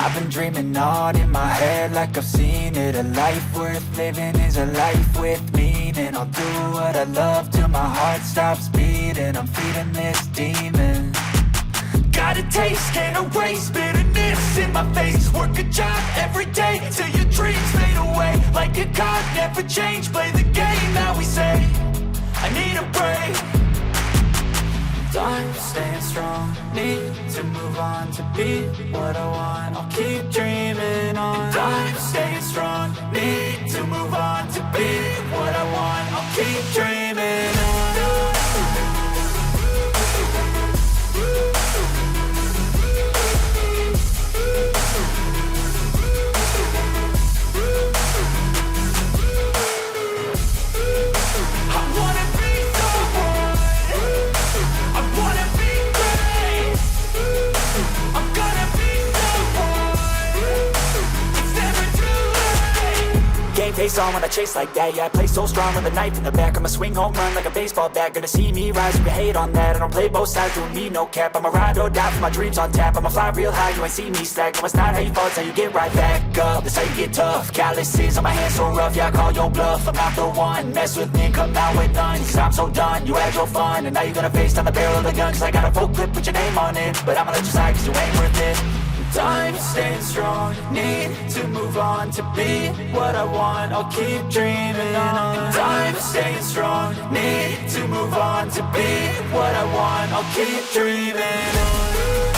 I've been dreaming on in my head like I've seen it. A life worth living is a life with meaning. I'll do what I love till my heart stops beating. I'm feeding this demon. Got a taste, can't erase bitterness in my face. Work a job every day till your dreams fade away. Like a card, never change, play the game that we say. I need a break. I'm staying strong, need to move on to be what I want. I'll keep dreaming on. I'm staying strong, need to move on to be what I want. I'll keep dreaming on. Face on when I chase like that, yeah, I play so strong with a knife in the back. I'ma swing home run like a baseball bat. Gonna see me rise, you can hate on that. I don't play both sides, doing me no cap. I'ma ride or die for my dreams on tap. I'ma fly real high, you ain't see me slack. No, it's not how you fall, it's how you get right back up. That's how you get tough, calluses on my hands so rough. Yeah, I call your bluff, I'm not the one. Mess with me and come out with none, cause I'm so done. You had your fun, and now you're gonna face down the barrel of the gun. Cause I got a full clip with your name on it, but I'ma let you slide cause you ain't worth it. I'm staying strong, need to move on to be what I want. I'll keep dreaming on. I'm staying strong, need to move on to be what I want. I'll keep dreaming on.